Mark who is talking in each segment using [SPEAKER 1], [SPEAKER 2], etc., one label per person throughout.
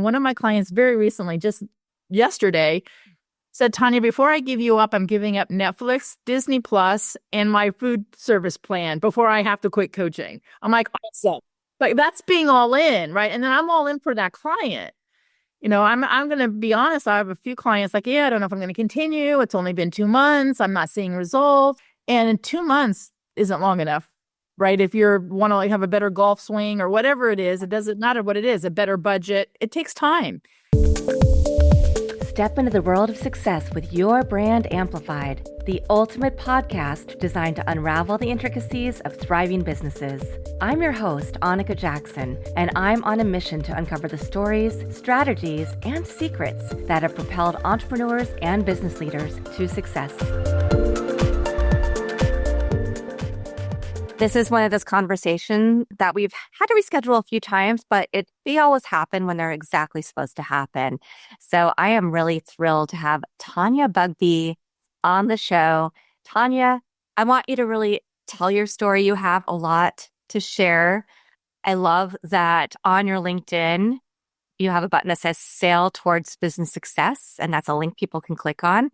[SPEAKER 1] One of my clients very recently, just yesterday, said, Tanya, before I give you up, I'm giving up Netflix, Disney Plus, and my food service plan before I have to quit coaching. I'm like, awesome. Like that's being all in, right? And then I'm all in for that client. I'm going to be honest. I have a few clients like, yeah, I don't know if I'm going to continue. It's only been 2 months. I'm not seeing results. And in 2 months isn't long enough, right? If you want to have a better golf swing or whatever it is, it doesn't matter what it is, a better budget. It takes time.
[SPEAKER 2] Step into the world of success with your brand amplified, the ultimate podcast designed to unravel the intricacies of thriving businesses. I'm your host, Annika Jackson, and I'm on a mission to uncover the stories, strategies, and secrets that have propelled entrepreneurs and business leaders to success. This is one of those conversations that we've had to reschedule a few times, but they always happen when they're exactly supposed to happen. So I am really thrilled to have Tanya Bugbee on the show. Tanya, I want you to really tell your story. You have a lot to share. I love that on your LinkedIn, you have a button that says Sail Towards Business Success, and that's a link people can click on.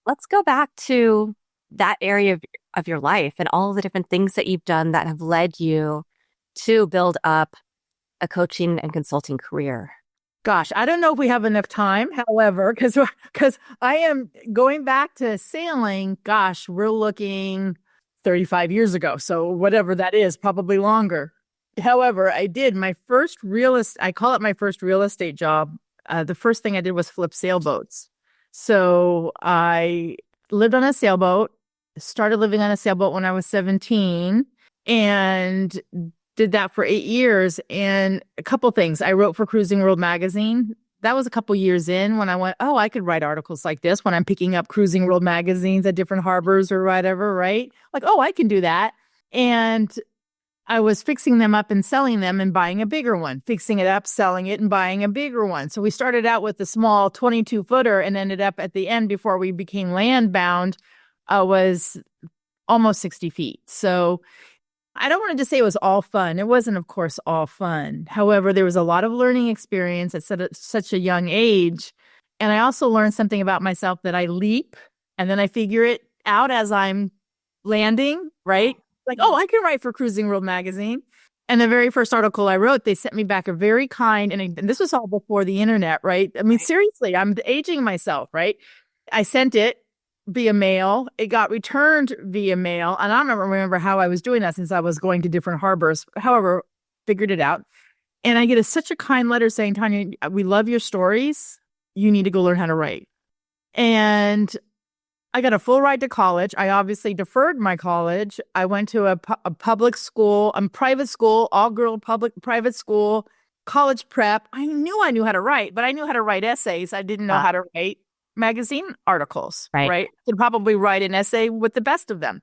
[SPEAKER 2] Let's go back to that area of your life and all the different things that you've done that have led you to build up a coaching and consulting career.
[SPEAKER 1] Gosh, I don't know if we have enough time, however, because I am going back to sailing. Gosh, we're looking 35 years ago. So whatever that is, probably longer. However, I did my first I call it my first real estate job. The first thing I did was flip sailboats. So I lived on a sailboat, started living on a sailboat when I was 17 and did that for 8 years. And a couple things. I wrote for Cruising World magazine. That was a couple years in when I went, oh, I could write articles like this when I'm picking up Cruising World magazines at different harbors or whatever, right? Like, oh, I can do that. And I was fixing them up and selling them and buying a bigger one, fixing it up, selling it and buying a bigger one. So we started out with a small 22-footer and ended up at the end before we became land bound was almost 60 feet. So I don't want to just say it was all fun. It wasn't, of course, all fun. However, there was a lot of learning experience at such a young age. And I also learned something about myself that I leap and then I figure it out as I'm landing, right? Like, oh, I can write for Cruising World magazine. And the very first article I wrote, they sent me back a very kind, and this was all before the internet, right? I mean, seriously, I'm aging myself, right? I sent it via mail. It got returned via mail. And I don't remember how I was doing that since I was going to different harbors. However, figured it out. And I get such a kind letter saying, Tanya, we love your stories. You need to go learn how to write. And I got a full ride to college. I obviously deferred my college. I went to a public school, private school, all-girl private school, college prep. I knew how to write, but I knew how to write essays. I didn't know how to write magazine articles, right? I could probably write an essay with the best of them.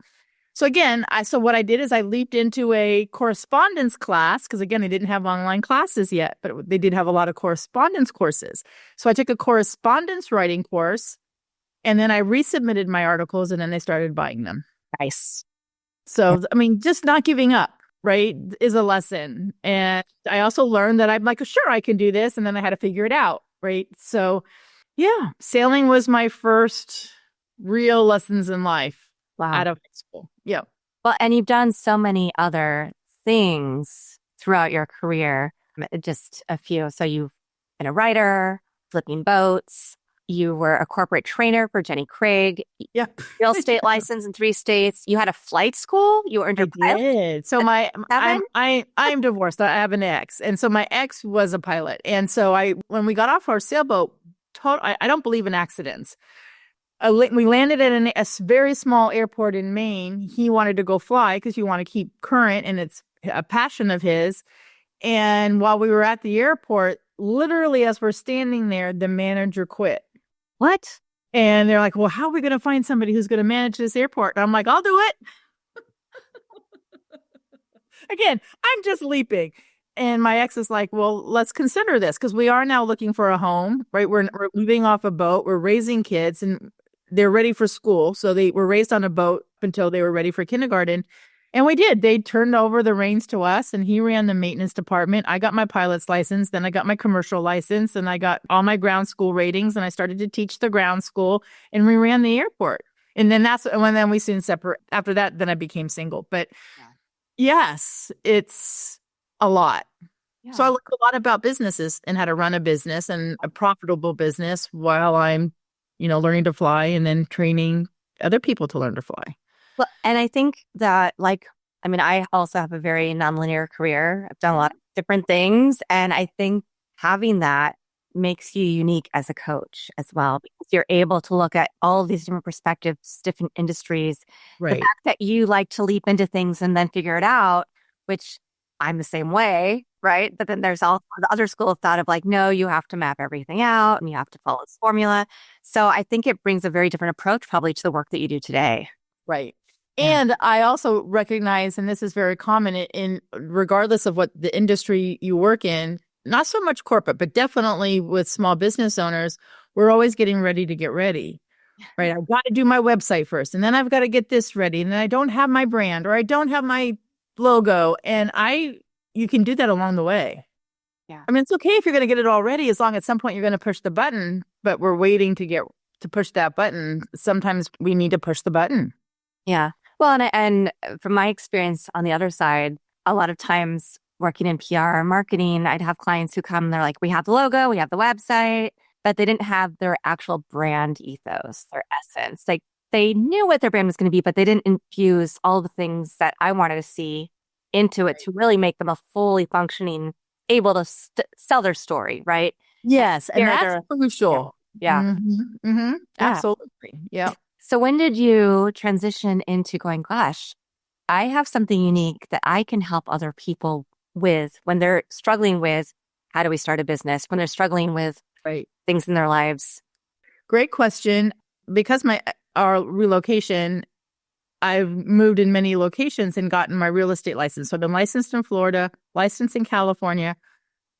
[SPEAKER 1] So again, what I did is I leaped into a correspondence class because again, they didn't have online classes yet, but they did have a lot of correspondence courses. So I took a correspondence writing course. And then I resubmitted my articles and then they started buying them.
[SPEAKER 2] Nice.
[SPEAKER 1] So, I mean, just not giving up, right, is a lesson. And I also learned that I'm like, sure, I can do this. And then I had to figure it out, right? So, yeah, sailing was my first real lessons in life out of high school. Yeah.
[SPEAKER 2] Well, and you've done so many other things throughout your career, just a few. So you've been a writer, flipping boats. You were a corporate trainer for Jenny Craig.
[SPEAKER 1] Yeah.
[SPEAKER 2] Real estate license in 3 states. You had a flight school. You earned your pilot.
[SPEAKER 1] Did. So I'm divorced. I have an ex. And so my ex was a pilot. And so when we got off our sailboat, I don't believe in accidents. We landed at a very small airport in Maine. He wanted to go fly because you want to keep current and it's a passion of his. And while we were at the airport, literally as we're standing there, the manager quit.
[SPEAKER 2] What?
[SPEAKER 1] And they're like, well, how are we going to find somebody who's going to manage this airport? And I'm like, I'll do it. Again, I'm just leaping. And my ex is like, well, let's consider this because we are now looking for a home, right? We're moving off a boat. We're raising kids and they're ready for school. So they were raised on a boat until they were ready for kindergarten. And we did. They turned over the reins to us and he ran the maintenance department. I got my pilot's license. Then I got my commercial license and I got all my ground school ratings and I started to teach the ground school and we ran the airport. And then that's when then we soon separate. After that, then I became single. But yes, it's a lot.
[SPEAKER 2] Yeah.
[SPEAKER 1] So I learned a lot about businesses and how to run a business and a profitable business while I'm, learning to fly and then training other people to learn to fly.
[SPEAKER 2] Well, and I think that I also have a very nonlinear career. I've done a lot of different things. And I think having that makes you unique as a coach as well, because you're able to look at all of these different perspectives, different industries.
[SPEAKER 1] Right.
[SPEAKER 2] The fact that you like to leap into things and then figure it out, which I'm the same way, right? But then there's also the other school of thought of like, no, you have to map everything out and you have to follow this formula. So I think it brings a very different approach probably to the work that you do today.
[SPEAKER 1] Right.
[SPEAKER 2] Yeah.
[SPEAKER 1] And I also recognize, and this is very common in regardless of what the industry you work in, not so much corporate, but definitely with small business owners, we're always getting ready to get ready, right? I've got to do my website first, and then I've got to get this ready, and then I don't have my brand or I don't have my logo. And you can do that along the way.
[SPEAKER 2] Yeah.
[SPEAKER 1] I mean, it's okay if you're going to get it all ready, as long as at some point you're going to push the button, but we're waiting to push that button. Sometimes we need to push the button.
[SPEAKER 2] Yeah. Well, and from my experience on the other side, a lot of times working in PR and marketing, I'd have clients who come and they're like, we have the logo, we have the website, but they didn't have their actual brand ethos, their essence. Like they knew what their brand was going to be, but they didn't infuse all the things that I wanted to see into it to really make them a fully functioning, able to sell their story, right?
[SPEAKER 1] Yes. And that's crucial.
[SPEAKER 2] Yeah.
[SPEAKER 1] Mm-hmm. Mm-hmm.
[SPEAKER 2] Yeah.
[SPEAKER 1] Absolutely. Yeah.
[SPEAKER 2] So when did you transition into going, gosh, I have something unique that I can help other people with when they're struggling with how do we start a business, when they're struggling with things in their lives?
[SPEAKER 1] Great question. Because our relocation, I've moved in many locations and gotten my real estate license. So I've been licensed in Florida, licensed in California,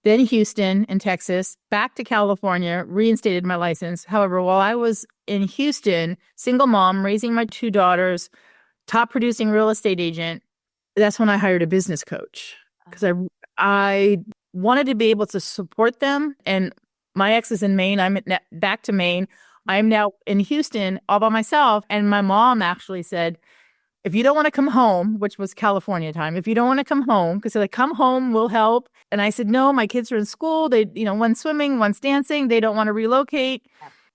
[SPEAKER 1] then Houston in Texas, back to California, reinstated my license. However, while I was in Houston, single mom, raising my 2 daughters, top producing real estate agent, that's when I hired a business coach because I wanted to be able to support them. And my ex is in Maine. I'm back to Maine. I'm now in Houston all by myself. And my mom actually said, if you don't want to come home, which was California time, if you don't want to come home, because they're like, come home, we'll help. And I said, no, my kids are in school. They, one's swimming, one's dancing. They don't want to relocate.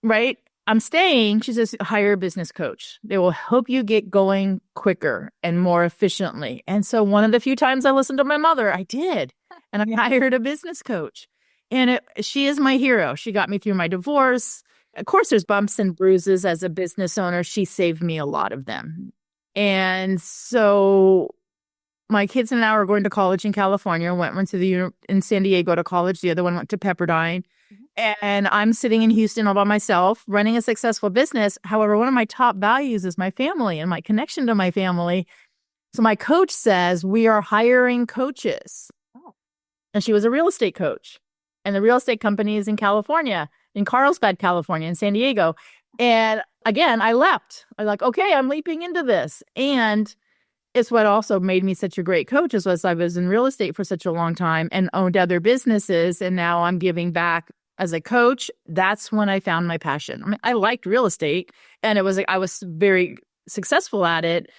[SPEAKER 1] Right. I'm staying. She says, hire a business coach. They will help you get going quicker and more efficiently. And so one of the few times I listened to my mother, I did. And I hired a business coach. And she is my hero. She got me through my divorce. Of course, there's bumps and bruises as a business owner. She saved me a lot of them. And so my kids and I are going to college in California. One went to in San Diego to college. The other one went to Pepperdine. And I'm sitting in Houston all by myself, running a successful business. However, one of my top values is my family and my connection to my family. So my coach says, we are hiring coaches. Oh. And she was a real estate coach. And the real estate company is in California, in Carlsbad, California, in San Diego. And again, I leapt. I'm like, okay, I'm leaping into this. And it's what also made me such a great coach is I was in real estate for such a long time and owned other businesses. And now I'm giving back as a coach. That's when I found my passion. I mean, I liked real estate and it was like, I was very successful at it.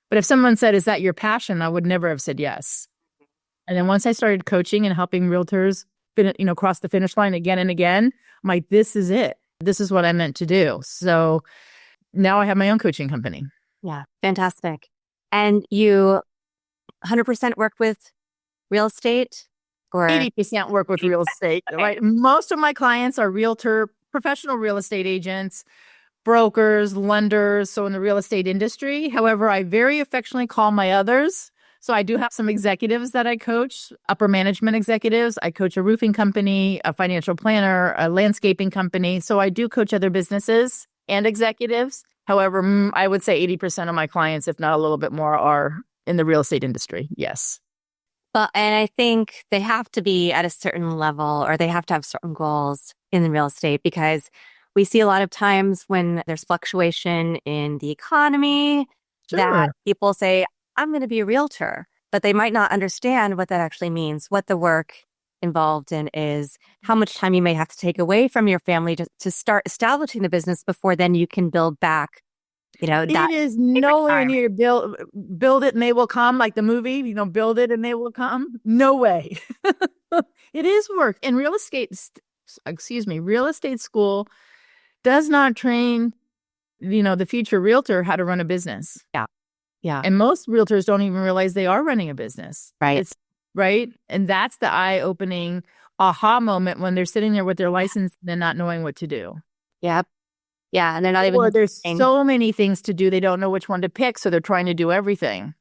[SPEAKER 1] But if someone said, is that your passion? I would never have said yes. And then once I started coaching and helping realtors, cross the finish line again and again, I'm like, this is it. This is what I meant to do. So now I have my own coaching company.
[SPEAKER 2] Yeah. Fantastic. And you 100% work with real estate? Or
[SPEAKER 1] 80% work with real estate, okay. Right? Most of my clients are professional real estate agents, brokers, lenders, so in the real estate industry. However, I very affectionately call my others. So I do have some executives that I coach, upper management executives. I coach a roofing company, a financial planner, a landscaping company. So I do coach other businesses and executives. However, I would say 80% of my clients, if not a little bit more, are in the real estate industry. Yes.
[SPEAKER 2] Well, and I think they have to be at a certain level or they have to have certain goals in the real estate because we see a lot of times when there's fluctuation in the economy that people say, I'm going to be a realtor, but they might not understand what that actually means, what the work involved in is, how much time you may have to take away from your family to start establishing the business before then you can build back, that
[SPEAKER 1] It is nowhere near build it and they will come, like the movie, build it and they will come. No way. It is work. And real estate school does not train, the future realtor how to run a business.
[SPEAKER 2] Yeah. Yeah.
[SPEAKER 1] And most realtors don't even realize they are running a business.
[SPEAKER 2] Right.
[SPEAKER 1] It's right. And that's the eye-opening aha moment when they're sitting there with their license and not knowing what to do.
[SPEAKER 2] Yep. Yeah. And they're not even.
[SPEAKER 1] Or there's so many things to do. They don't know which one to pick. So they're trying to do everything.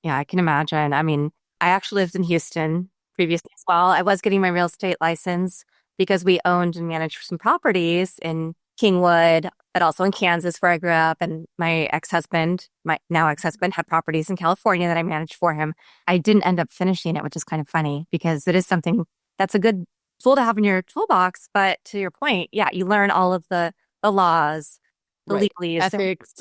[SPEAKER 2] Yeah, I can imagine. I mean, I actually lived in Houston previously as well. I was getting my real estate license because we owned and managed some properties in Kingwood, but also in Kansas where I grew up. And my now ex-husband, had properties in California that I managed for him. I didn't end up finishing it, which is kind of funny because it is something that's a good tool to have in your toolbox. But to your point, yeah, you learn all of the laws, the legalese,
[SPEAKER 1] ethics.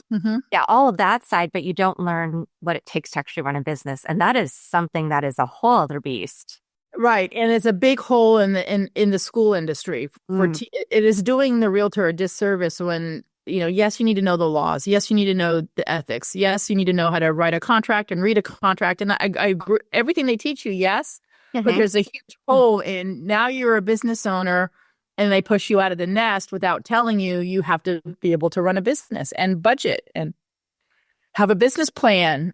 [SPEAKER 2] Yeah, all of that side, but you don't learn what it takes to actually run a business. And that is something that is a whole other beast.
[SPEAKER 1] Right. And it's a big hole in the school industry. It is doing the realtor a disservice when, yes, you need to know the laws. Yes, you need to know the ethics. Yes, you need to know how to write a contract and read a contract. And I agree, everything they teach you, yes, but there's a huge hole in now you're a business owner and they push you out of the nest without telling you you have to be able to run a business and budget and have a business plan,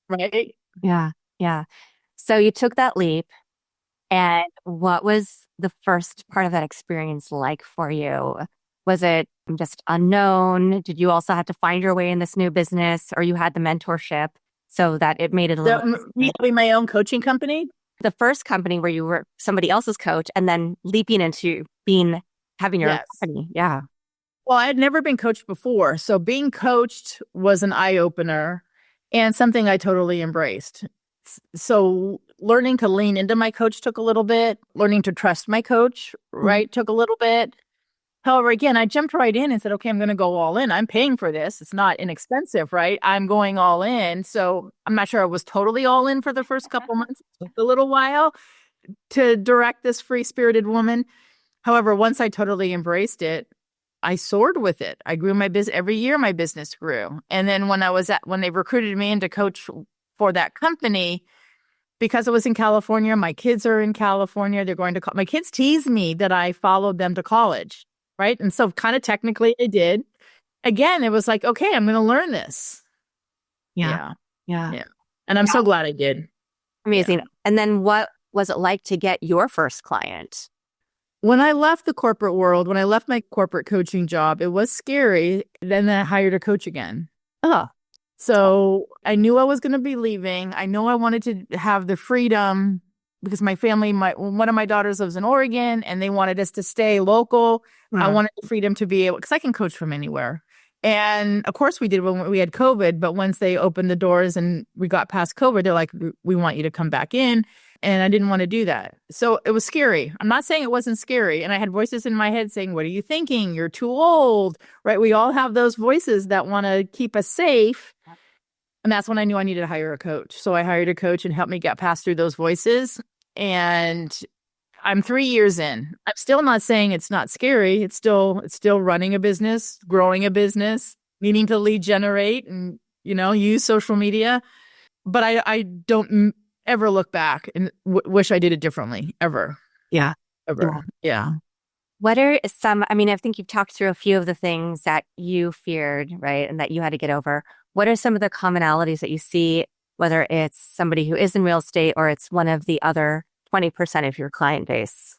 [SPEAKER 1] right?
[SPEAKER 2] Yeah, yeah. So you took that leap. And what was the first part of that experience like for you? Was it just unknown? Did you also have to find your way in this new business, or you had the mentorship so that it made it a little...
[SPEAKER 1] Having my own coaching company?
[SPEAKER 2] The first company where you were somebody else's coach and then leaping into having your own company. Yeah.
[SPEAKER 1] Well, I had never been coached before. So being coached was an eye-opener and something I totally embraced. So learning to lean into my coach took a little bit. Learning to trust my coach, took a little bit. However, again, I jumped right in and said, okay, I'm going to go all in. I'm paying for this. It's not inexpensive, right? I'm going all in. So I'm not sure I was totally all in for the first couple months. It took a little while to direct this free-spirited woman. However, once I totally embraced it, I soared with it. I grew my business. Every year my business grew. And then when they recruited me in to coach for that company, because it was in California, my kids are in California. They're going to my kids tease me that I followed them to college, right? And so kind of technically I did. Again, it was like, okay, I'm going to learn this.
[SPEAKER 2] Yeah.
[SPEAKER 1] And I'm so glad I did.
[SPEAKER 2] Amazing. Yeah. And then what was it like to get your first client?
[SPEAKER 1] When I left the corporate world, when I left my corporate coaching job, it was scary. Then I hired a coach again. So I knew I was going to be leaving. I know I wanted to have the freedom because my family, one of my daughters lives in Oregon and they wanted us to stay local. I wanted the freedom to be able, because I can coach from anywhere. And of course we did when we had COVID, but once they opened the doors and we got past COVID, they're like, we want you to come back in. And I didn't want to do that. So it was scary. I'm not saying it wasn't scary. And I had voices in my head saying, what are you thinking? You're too old, right? We all have those voices that want to keep us safe. And that's when I knew I needed to hire a coach. So I hired a coach and helped me get past through those voices. And I'm 3 years in. I'm still not saying it's not scary. It's still running a business, growing a business, needing to lead generate and, use social media. But I don't ever look back and wish I did it differently, ever.
[SPEAKER 2] Yeah.
[SPEAKER 1] Ever. Yeah.
[SPEAKER 2] What are I think you've talked through a few of the things that you feared, right? And that you had to get over. What are some of the commonalities that you see, whether it's somebody who is in real estate or it's one of the other 20% of your client base?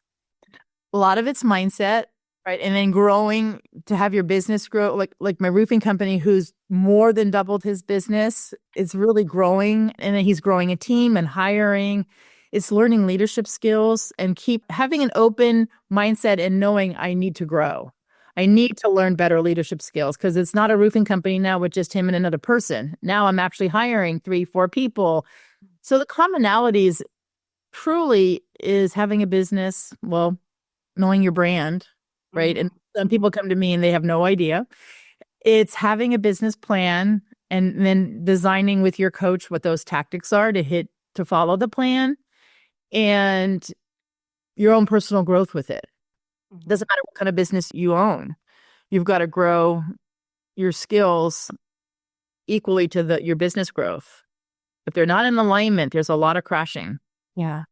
[SPEAKER 1] A lot of it's mindset, right? And then growing to have your business grow, like my roofing company, who's more than doubled his business, is really growing. And then he's growing a team and hiring. It's learning leadership skills and keep having an open mindset and knowing I need to grow. I need to learn better leadership skills because it's not a roofing company now with just him and another person. Now I'm actually hiring 3-4 people. So the commonalities truly is having a business, knowing your brand, right? And some people come to me and they have no idea. It's having a business plan and then designing with your coach what those tactics are to follow the plan, and your own personal growth with it. Doesn't matter what kind of business you own. You've got to grow your skills equally to your business growth. If they're not in alignment, there's a lot of crashing.
[SPEAKER 2] Yeah.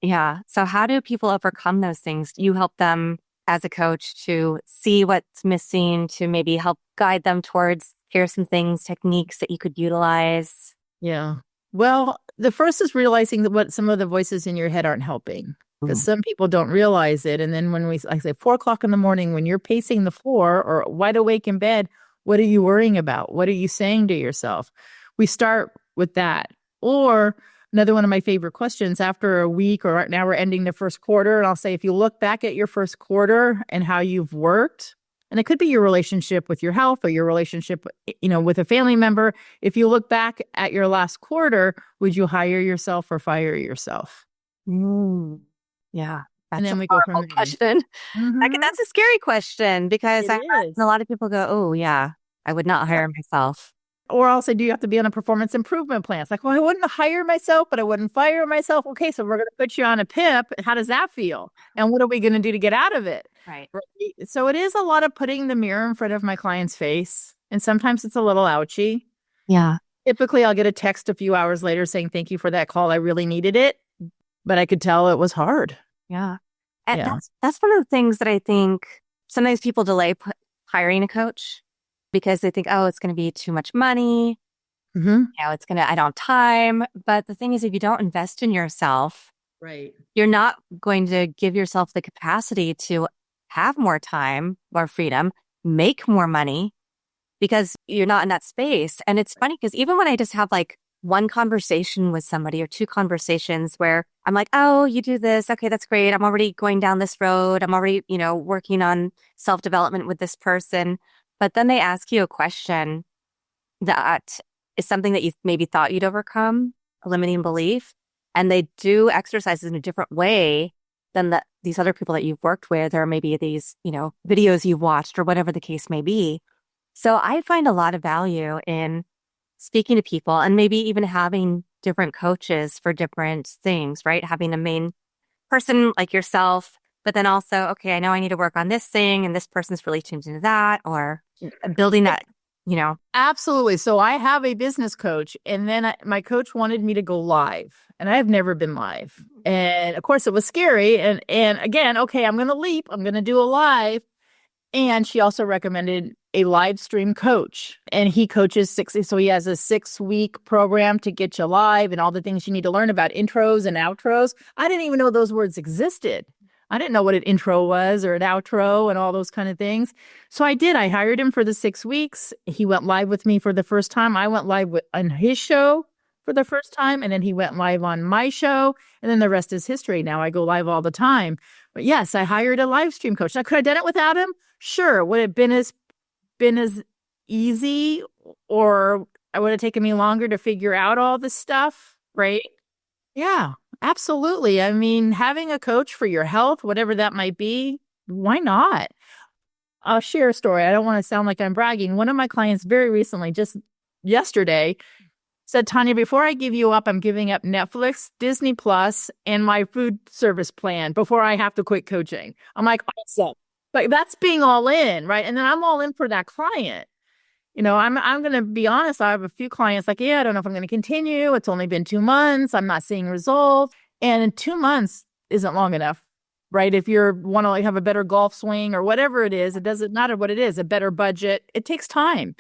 [SPEAKER 2] Yeah. So how do people overcome those things? You help them as a coach to see what's missing, to maybe help guide them towards, here's some things, techniques that you could utilize.
[SPEAKER 1] Yeah. Well, the first is realizing that what some of the voices in your head aren't helping, because some people don't realize it. And then I say 4:00 in the morning, when you're pacing the floor or wide awake in bed, what are you worrying about? What are you saying to yourself? We start with that. Or another one of my favorite questions after a week, or now we're ending the first quarter, and I'll say, if you look back at your first quarter and how you've worked, and it could be your relationship with your health or your relationship, with a family member. If you look back at your last quarter, would you hire yourself or fire yourself?
[SPEAKER 2] Yeah.
[SPEAKER 1] And
[SPEAKER 2] That's
[SPEAKER 1] then
[SPEAKER 2] a
[SPEAKER 1] we go from
[SPEAKER 2] horrible
[SPEAKER 1] there.
[SPEAKER 2] question.
[SPEAKER 1] Mhm.
[SPEAKER 2] That's a scary question, because
[SPEAKER 1] It is.
[SPEAKER 2] a lot of people go, oh, yeah, I would not hire myself.
[SPEAKER 1] Or I'll say, do you have to be on a performance improvement plan? It's like, well, I wouldn't hire myself, but I wouldn't fire myself. Okay, so we're going to put you on a PIP. How does that feel? And what are we going to do to get out of it?
[SPEAKER 2] Right.
[SPEAKER 1] So it is a lot of putting the mirror in front of my client's face. And sometimes it's a little ouchy.
[SPEAKER 2] Yeah.
[SPEAKER 1] Typically, I'll get a text a few hours later saying, thank you for that call. I really needed it. But I could tell it was hard.
[SPEAKER 2] Yeah. And
[SPEAKER 1] Yeah.
[SPEAKER 2] that's one of the things that I think sometimes people delay hiring a coach because they think, oh, it's going to be too much money.
[SPEAKER 1] Mm-hmm.
[SPEAKER 2] I don't have time. But the thing is, if you don't invest in yourself,
[SPEAKER 1] Right.
[SPEAKER 2] you're not going to give yourself the capacity to have more time or freedom, make more money, because you're not in that space. And it's funny because even when I just have like one conversation with somebody or two conversations where I'm like, oh, you do this. Okay, that's great. I'm already going down this road. I'm already, working on self-development with this person. But then they ask you a question that is something that you maybe thought you'd overcome, a limiting belief. And they do exercises in a different way than these other people that you've worked with, or maybe these, videos you've watched, or whatever the case may be. So I find a lot of value in speaking to people and maybe even having different coaches for different things, right? Having a main person like yourself, but then also, okay, I know I need to work on this thing and this person's really tuned into that, or building that,
[SPEAKER 1] Absolutely. So I have a business coach, and then my coach wanted me to go live, and I've never been live. And of course it was scary. And again, okay, I'm going to leap. I'm going to do a live. And she also recommended a live stream coach, and he coaches so he has a 6-week program to get you live and all the things you need to learn about intros and outros. I didn't even know those words existed. I didn't know what an intro was or an outro and all those kind of things. So I did. I hired him for the 6 weeks. He went live with me for the first time. I went live on his show for the first time, and then he went live on my show, and then the rest is history. Now I go live all the time. But yes, I hired a live stream coach. Now, could I have done it without him? Sure. Would it have been as easy, or it would have taken me longer to figure out all this stuff, right? Yeah, absolutely. I mean, having a coach for your health, whatever that might be, why not? I'll share a story. I don't want to sound like I'm bragging. One of my clients very recently, just yesterday, said, Tanya, before I give you up, I'm giving up Netflix, Disney Plus, and my food service plan before I have to quit coaching. I'm like, awesome. But that's being all in, right? And then I'm all in for that client. I'm going to be honest. I have a few clients like, yeah, I don't know if I'm going to continue. It's only been 2 months. I'm not seeing results. And 2 months isn't long enough, right? If you want to have a better golf swing or whatever it is, it doesn't matter what it is, a better budget. It takes time.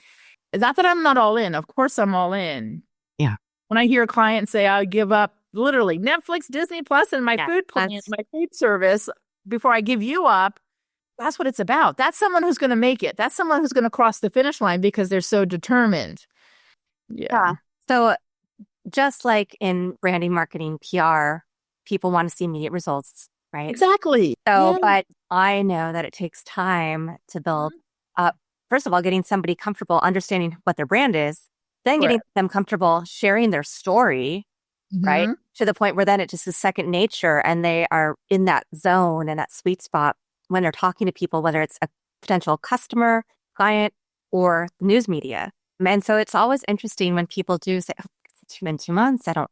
[SPEAKER 1] It's not that I'm not all in. Of course I'm all in.
[SPEAKER 2] Yeah.
[SPEAKER 1] When I hear a client say, I'll give up literally Netflix, Disney Plus, and my food plan, my food service before I give you up, that's what it's about. That's someone who's going to make it. That's someone who's going to cross the finish line because they're so determined. Yeah.
[SPEAKER 2] So just like in branding, marketing, PR, people want to see immediate results, right?
[SPEAKER 1] Exactly.
[SPEAKER 2] So, but I know that it takes time to build up, first of all, getting somebody comfortable understanding what their brand is, then getting them comfortable sharing their story, right? To the point where then it just is second nature, and they are in that zone and that sweet spot when they're talking to people, whether it's a potential customer, client, or news media. And so it's always interesting when people do say, oh, it's been 2 months. I'm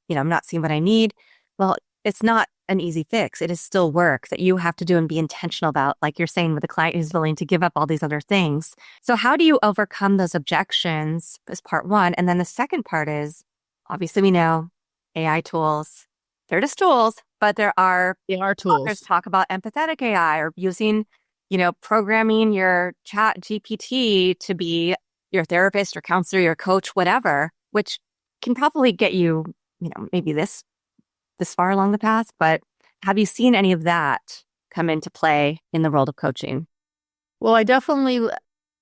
[SPEAKER 2] not seeing what I need. Well, it's not an easy fix. It is still work that you have to do and be intentional about, like you're saying, with a client who's willing to give up all these other things. So how do you overcome those objections is part one. And then the second part is, obviously we know AI tools, they're just tools, but
[SPEAKER 1] They are
[SPEAKER 2] authors
[SPEAKER 1] tools.
[SPEAKER 2] talk about empathetic AI or using, programming your chat GPT to be your therapist or counselor, your coach, whatever, which can probably get you, maybe this far along the path. But have you seen any of that come into play in the world of coaching?
[SPEAKER 1] Well, I definitely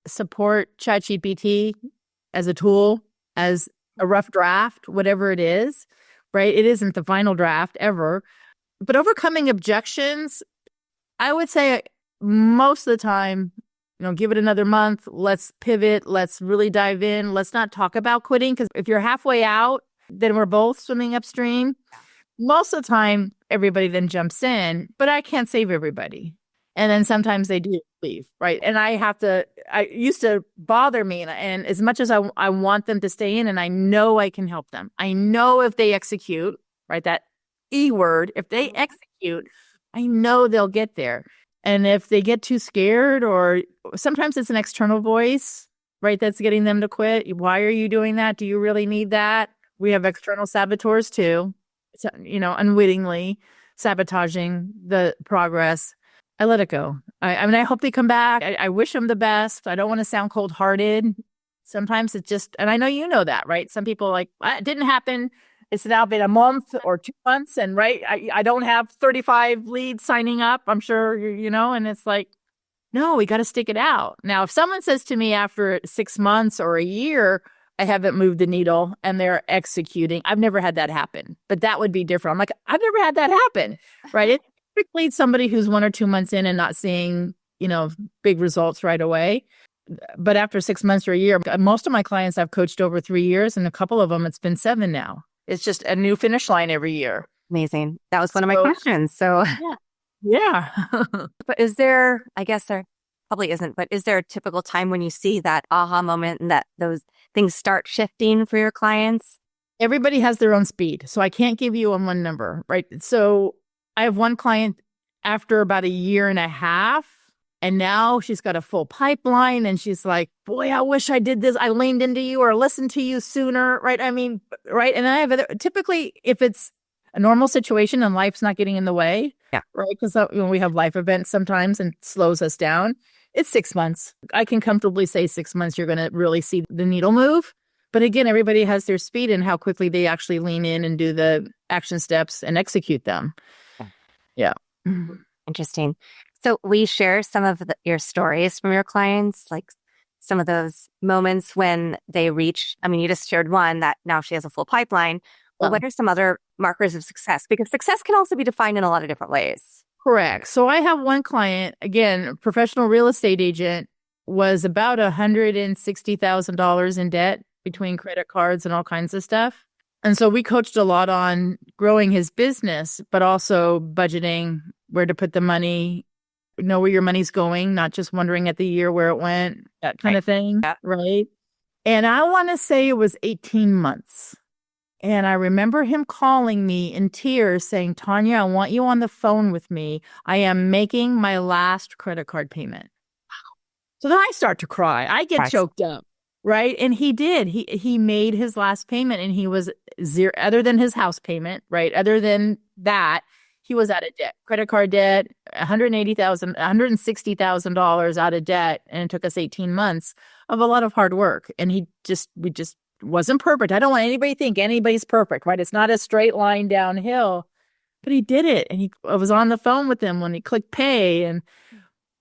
[SPEAKER 1] support ChatGPT as a tool, as a rough draft, whatever it is, right? It isn't the final draft ever. But overcoming objections, I would say most of the time, give it another month. Let's pivot. Let's really dive in. Let's not talk about quitting, because if you're halfway out, then we're both swimming upstream. Most of the time, everybody then jumps in, but I can't save everybody. And then sometimes they do leave, right? And I used to bother me. And as much as I want them to stay in, and I know I can help them. I know if they execute, right? That E word, if they execute, I know they'll get there. And if they get too scared, or sometimes it's an external voice, right, that's getting them to quit. Why are you doing that? Do you really need that? We have external saboteurs too, unwittingly sabotaging the progress. I let it go. I hope they come back. I wish them the best. I don't want to sound cold-hearted. Sometimes it's just, and I know you know that, right? Some people are like, it didn't happen. It's now been a month or 2 months, and right, I don't have 35 leads signing up. I'm sure, and it's like, no, we got to stick it out. Now, if someone says to me after 6 months or a year, I haven't moved the needle and they're executing, I've never had that happen, but that would be different. I'm like, I've never had that happen, right? It's typically somebody who's 1 or 2 months in and not seeing, big results right away. But after 6 months or a year, most of my clients I've coached over 3 years, and a couple of them, it's been 7 now. It's just a new finish line every year.
[SPEAKER 2] Amazing. That was one of my questions. So
[SPEAKER 1] yeah.
[SPEAKER 2] But there probably isn't, but is there a typical time when you see that aha moment and that those things start shifting for your clients?
[SPEAKER 1] Everybody has their own speed. So I can't give you a one number, right? So I have one client after about 1.5 years, and now she's got a full pipeline, and she's like, boy, I wish I did this. I leaned into you or listened to you sooner, right? I mean, right. And then typically, if it's a normal situation and life's not getting in the way, right? Because when we have life events sometimes and it slows us down, it's 6 months. I can comfortably say 6 months, you're going to really see the needle move. But again, everybody has their speed and how quickly they actually lean in and do the action steps and execute them. Yeah.
[SPEAKER 2] Interesting. So we share some of your stories from your clients, like some of those moments when they reach, you just shared one that now she has a full pipeline. Well, what are some other markers of success? Because success can also be defined in a lot of different ways.
[SPEAKER 1] Correct. So I have one client, again, professional real estate agent, was about $160,000 in debt between credit cards and all kinds of stuff. And so we coached a lot on growing his business, but also budgeting, where to put the money, know where your money's going, not just wondering at the year where it went, that kind of thing.
[SPEAKER 2] Yeah.
[SPEAKER 1] Right. And I want to say it was 18 months. And I remember him calling me in tears saying, Tanya, I want you on the phone with me. I am making my last credit card payment. So then I start to cry. I get choked up. Right. And he did. He made his last payment, and he was zero, other than his house payment. Right. Other than that, he was out of debt, credit card debt, $160,000 out of debt. And it took us 18 months of a lot of hard work. And we just wasn't perfect. I don't want anybody to think anybody's perfect, right? It's not a straight line downhill, but he did it. And I was on the phone with him when he clicked pay. And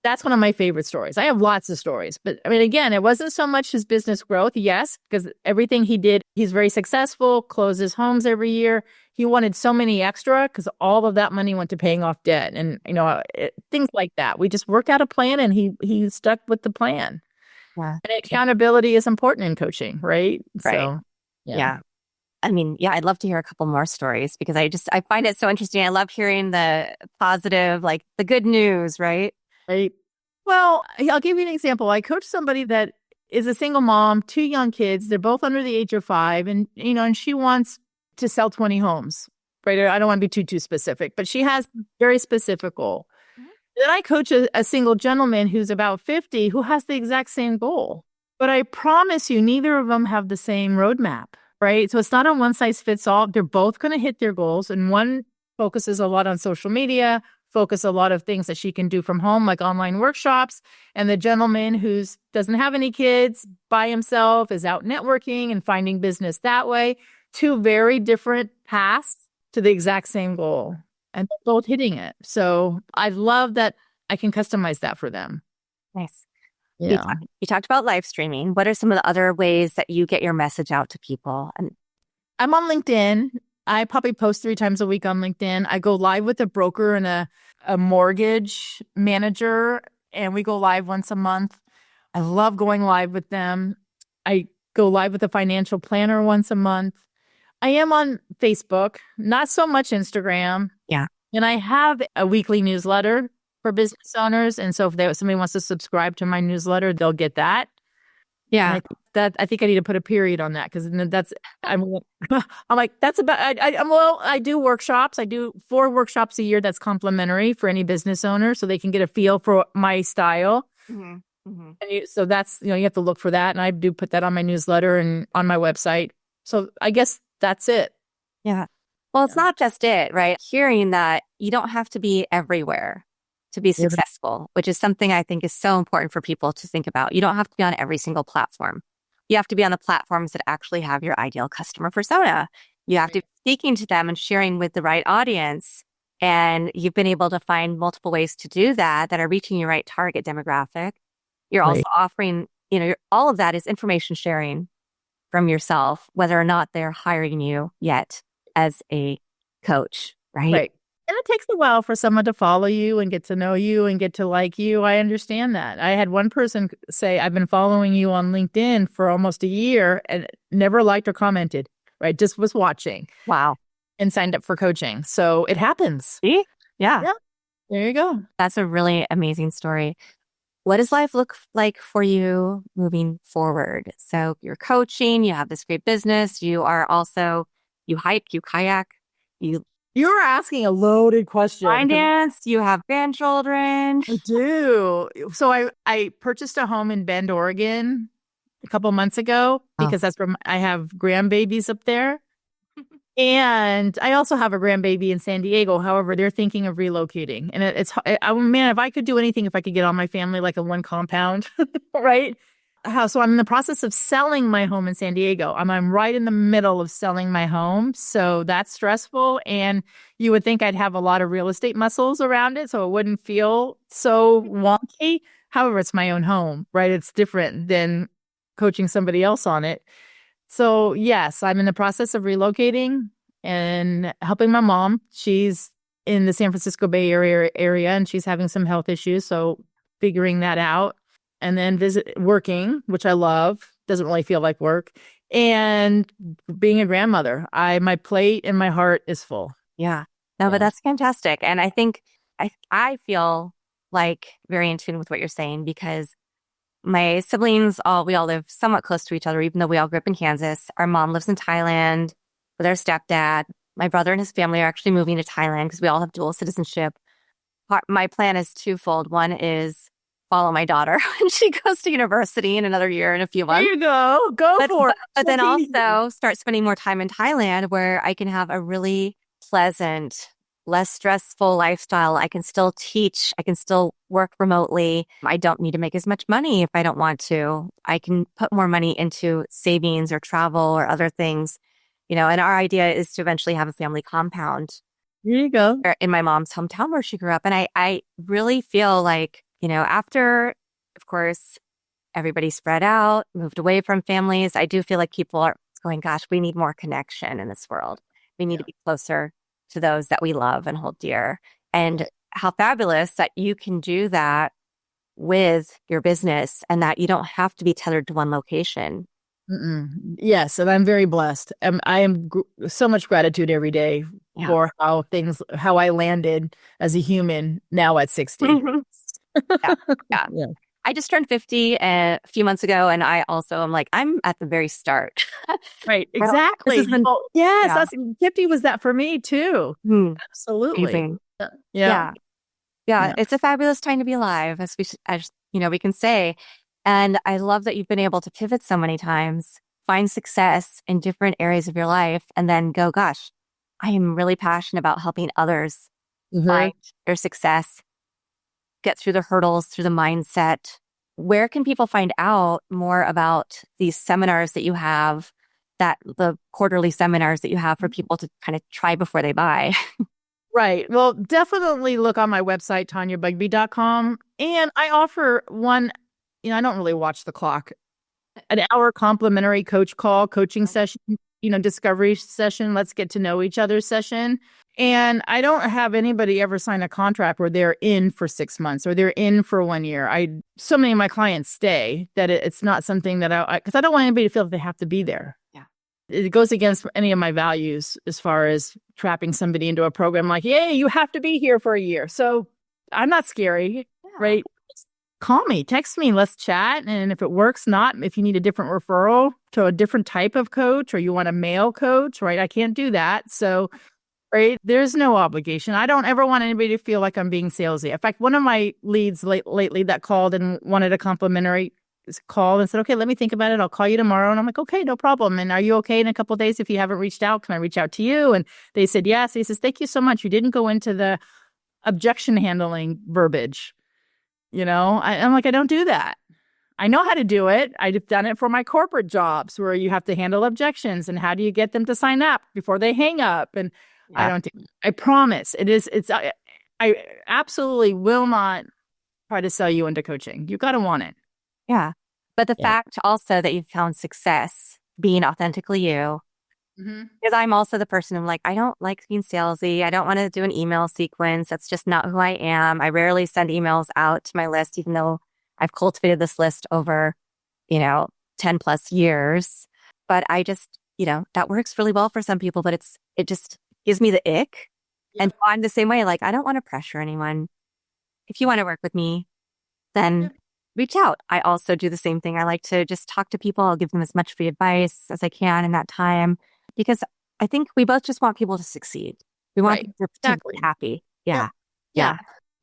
[SPEAKER 1] that's one of my favorite stories. I have lots of stories, but again, it wasn't so much his business growth. Yes, because everything he did, he's very successful, closes homes every year. He wanted so many extra because all of that money went to paying off debt and, things like that. We just worked out a plan, and he stuck with the plan.
[SPEAKER 2] Yeah.
[SPEAKER 1] And accountability is important in coaching, right?
[SPEAKER 2] Right.
[SPEAKER 1] So,
[SPEAKER 2] yeah. I'd love to hear a couple more stories, because I find it so interesting. I love hearing the positive, like the good news, right?
[SPEAKER 1] Right. Well, I'll give you an example. I coached somebody that is a single mom, 2 young kids. They're both under the age of 5. And, and she wants to sell 20 homes, right? I don't want to be too specific, but she has very specific goal. Then I coach a single gentleman who's about 50 who has the exact same goal. But I promise you, neither of them have the same roadmap, right? So it's not a one size fits all. They're both going to hit their goals. And one focuses a lot on social media, focus a lot of things that she can do from home, like online workshops. And the gentleman who doesn't have any kids by himself is out networking and finding business that way. 2 very different paths to the exact same goal. And both hitting it. So I love that I can customize that for them.
[SPEAKER 2] Nice.
[SPEAKER 1] Yeah.
[SPEAKER 2] You talked about live streaming. What are some of the other ways that you get your message out to people? And
[SPEAKER 1] I'm on LinkedIn. I probably post 3 times a week on LinkedIn. I go live with a broker and a mortgage manager, and we go live once a month. I love going live with them. I go live with a financial planner once a month. I am on Facebook, not so much Instagram.
[SPEAKER 2] Yeah.
[SPEAKER 1] And I have a weekly newsletter for business owners. And so if somebody wants to subscribe to my newsletter, they'll get that.
[SPEAKER 2] Yeah.
[SPEAKER 1] I think I need to put a period on that because I'm like, that's about, I do workshops. I do 4 workshops a year that's complimentary for any business owner so they can get a feel for my style.
[SPEAKER 2] Mm-hmm. Mm-hmm.
[SPEAKER 1] So that's, you have to look for that. And I do put that on my newsletter and on my website. So I guess that's it.
[SPEAKER 2] Yeah. Well, it's not just it, right? Hearing that you don't have to be everywhere to be successful, which is something I think is so important for people to think about. You don't have to be on every single platform. You have to be on the platforms that actually have your ideal customer persona. You have to be speaking to them and sharing with the right audience. And you've been able to find multiple ways to do that are reaching your right target demographic. You're also offering, all of that is information sharing from yourself, whether or not they're hiring you yet as a coach, right?
[SPEAKER 1] Right. And it takes a while for someone to follow you and get to know you and get to like you. I understand that. I had one person say, I've been following you on LinkedIn for almost a year and never liked or commented, right? Just was watching.
[SPEAKER 2] Wow.
[SPEAKER 1] And signed up for coaching. So it happens.
[SPEAKER 2] See? Yeah.
[SPEAKER 1] There you go.
[SPEAKER 2] That's a really amazing story. What does life look like for you moving forward? So you're coaching, you have this great business, you are also, you hike, you kayak,
[SPEAKER 1] you're asking a loaded question.
[SPEAKER 2] Finance, you have grandchildren.
[SPEAKER 1] I do. So I purchased a home in Bend, Oregon a couple months ago because that's where I have grandbabies up there. And I also have a grandbaby in San Diego. However, they're thinking of relocating. And it's, man, if I could do anything, if I could get all my family like in one compound, right? So I'm in the process of selling my home in San Diego. I'm right in the middle of selling my home. So that's stressful. And you would think I'd have a lot of real estate muscles around it, so it wouldn't feel so wonky. However, it's my own home, right? It's different than coaching somebody else on it. So yes, I'm in the process of relocating and helping my mom. She's in the San Francisco Bay Area and she's having some health issues. So figuring that out and then working, which I love, doesn't really feel like work, and being a grandmother. My plate and my heart is full.
[SPEAKER 2] Yeah. No, but that's fantastic. And I think I feel like very in tune with what you're saying because my siblings, we all live somewhat close to each other, even though we all grew up in Kansas. Our mom lives in Thailand with our stepdad. My brother and his family are actually moving to Thailand because we all have dual citizenship. My plan is twofold. One is follow my daughter when she goes to university in another year and a few months.
[SPEAKER 1] There you go. Go for it.
[SPEAKER 2] But then also start spending more time in Thailand where I can have a really pleasant, less stressful lifestyle. I can still teach. I can still work remotely. I don't need to make as much money if I don't want to. I can put more money into savings or travel or other things, and our idea is to eventually have a family compound.
[SPEAKER 1] Here you go.
[SPEAKER 2] In my mom's hometown where she grew up. And I really feel like, after, of course, everybody spread out, moved away from families, I do feel like people are going, gosh, we need more connection in this world. We need to be closer to those that we love and hold dear. And how fabulous that you can do that with your business and that you don't have to be tethered to one location.
[SPEAKER 1] Yes, and I'm very blessed. I am so much gratitude every day for how I landed as a human now at 60.
[SPEAKER 2] Yeah. I just turned 50 a few months ago, and I also am like, I'm at the very start.
[SPEAKER 1] Right.
[SPEAKER 2] Well, this
[SPEAKER 1] Exactly.
[SPEAKER 2] has been,
[SPEAKER 1] Well, yes,
[SPEAKER 2] yeah,
[SPEAKER 1] that's 50 was that for me too. Absolutely.
[SPEAKER 2] amazing.
[SPEAKER 1] Yeah.
[SPEAKER 2] Yeah. Yeah.
[SPEAKER 1] Yeah.
[SPEAKER 2] It's a fabulous time to be alive, as we can say. And I love that you've been able to pivot so many times, find success in different areas of your life, and then go, gosh, I am really passionate about helping others
[SPEAKER 1] Mhm.
[SPEAKER 2] find their success, get through the hurdles, through the mindset. Where can people find out more about these seminars that you have, that the quarterly seminars that you have for people to kind of try before they buy?
[SPEAKER 1] Right. Well, definitely look on my website, tanyabugbee.com. And I offer one, I don't really watch the clock, an hour complimentary coaching session, discovery session, let's get to know each other session. And I don't have anybody ever sign a contract where they're in for 6 months or they're in for 1 year. So many of my clients stay that it's not something that because I don't want anybody to feel that they have to be there.
[SPEAKER 2] Yeah.
[SPEAKER 1] It goes against any of my values as far as trapping somebody into a program like, yay, you have to be here for a year. So I'm not scary, right? Call me, text me, let's chat. And if it works, if you need a different referral to a different type of coach or you want a male coach, right? I can't do that. So, right, there's no obligation. I don't ever want anybody to feel like I'm being salesy. In fact, one of my leads lately that called and wanted a complimentary call and said, okay, let me think about it. I'll call you tomorrow. And I'm like, okay, no problem. And are you okay in a couple of days? If you haven't reached out, can I reach out to you? And they said, yes. He says, thank you so much. You didn't go into the objection handling verbiage. I'm like, I don't do that. I know how to do it. I've done it for my corporate jobs where you have to handle objections and how do you get them to sign up before they hang up? And I don't, I promise I absolutely will not try to sell you into coaching. You got to want it.
[SPEAKER 2] Yeah. But the fact also that you've found success being authentically you, because I'm also the person who's like, I don't like being salesy. I don't want to do an email sequence. That's just not who I am. I rarely send emails out to my list, even though I've cultivated this list over, 10 plus years. But I just, that works really well for some people, but it just gives me the ick. Yeah. And I'm the same way. Like, I don't want to pressure anyone. If you want to work with me, then reach out. I also do the same thing. I like to just talk to people. I'll give them as much free advice as I can in that time, because I think we both just want people to succeed. We want people to be happy. Yeah.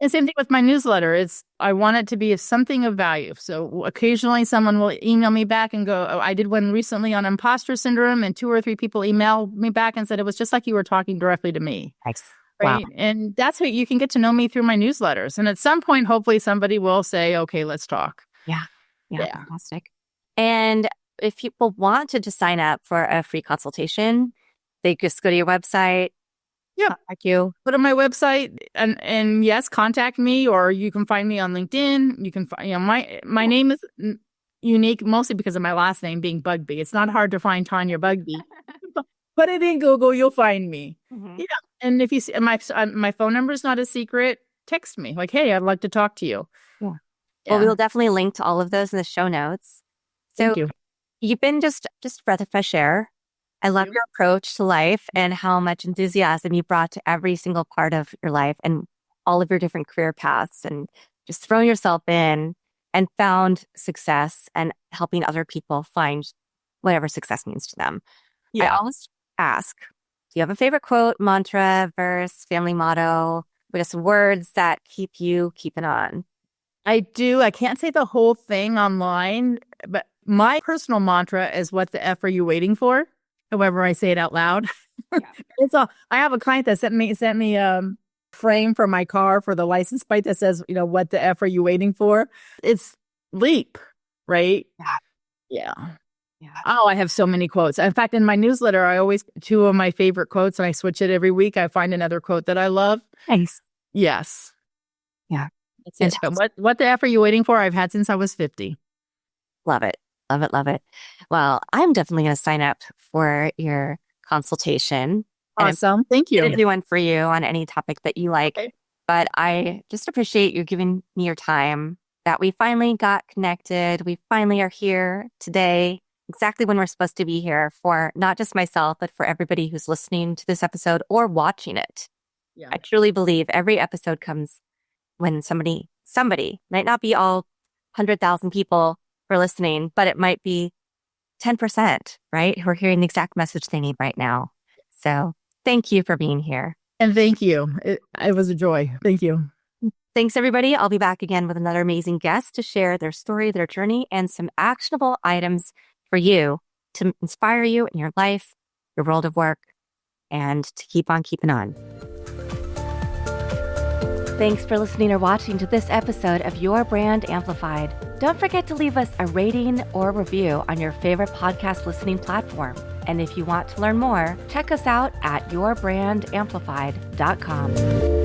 [SPEAKER 1] And same thing with my newsletter. I want it to be something of value. So occasionally someone will email me back and go, oh, I did one recently on imposter syndrome, and 2 or 3 people emailed me back and said it was just like you were talking directly to me.
[SPEAKER 2] Nice.
[SPEAKER 1] Right.
[SPEAKER 2] Wow.
[SPEAKER 1] And that's how you can get to know me through my newsletters. And at some point, hopefully somebody will say, okay, let's talk.
[SPEAKER 2] Yeah. Fantastic. And if people wanted to sign up for a free consultation, they just go to your website.
[SPEAKER 1] Yeah.
[SPEAKER 2] Contact you.
[SPEAKER 1] Go to my website and yes, contact me, or you can find me on LinkedIn. You can find, my name is unique mostly because of my last name being Bugbee. It's not hard to find Tanya Bugbee. Put it in Google, you'll find me. Yeah. And if you see my phone number is not a secret, text me like, hey, I'd like to talk to you.
[SPEAKER 2] Yeah. Well, we'll definitely link to all of those in the show notes. So
[SPEAKER 1] Thank you.
[SPEAKER 2] You've been just breath of fresh air. I love your approach to life and how much enthusiasm you brought to every single part of your life and all of your different career paths, and just throwing yourself in and found success and helping other people find whatever success means to them. Yeah. I always ask, do you have a favorite quote, mantra, verse, family motto, just words that keep you keeping on?
[SPEAKER 1] I do. I can't say the whole thing online, but my personal mantra is, what the F are you waiting for? However, I say it out loud. Yeah. I have a client that sent me a frame for my car for the license plate that says, what the F are you waiting for? It's leap, right? Yeah. Oh, I have so many quotes. In fact, in my newsletter, I always 2 of my favorite quotes, and I switch it every week. I find another quote that I love.
[SPEAKER 2] Nice.
[SPEAKER 1] Yes.
[SPEAKER 2] Yeah.
[SPEAKER 1] That's it. But what the F are you waiting for? I've had since I was 50.
[SPEAKER 2] Love it. Love it. Love it. Well, I'm definitely going to sign up for your consultation.
[SPEAKER 1] Awesome. Thank you.
[SPEAKER 2] I'm going to do one for you on any topic that you like. Okay. But I just appreciate you giving me your time, that we finally got connected. We finally are here today, exactly when we're supposed to be here, for not just myself, but for everybody who's listening to this episode or watching it. Yeah. I truly believe every episode comes when somebody might not be all 100,000 people who are listening, but it might be 10%, right? Who are hearing the exact message they need right now. So thank you for being here.
[SPEAKER 1] And thank you. It was a joy. Thank you.
[SPEAKER 2] Thanks, everybody. I'll be back again with another amazing guest to share their story, their journey, and some actionable items for you to inspire you in your life, your world of work, and to keep on keeping on. Thanks for listening or watching to this episode of Your Brand Amplified. Don't forget to leave us a rating or review on your favorite podcast listening platform. And if you want to learn more, check us out at yourbrandamplified.com.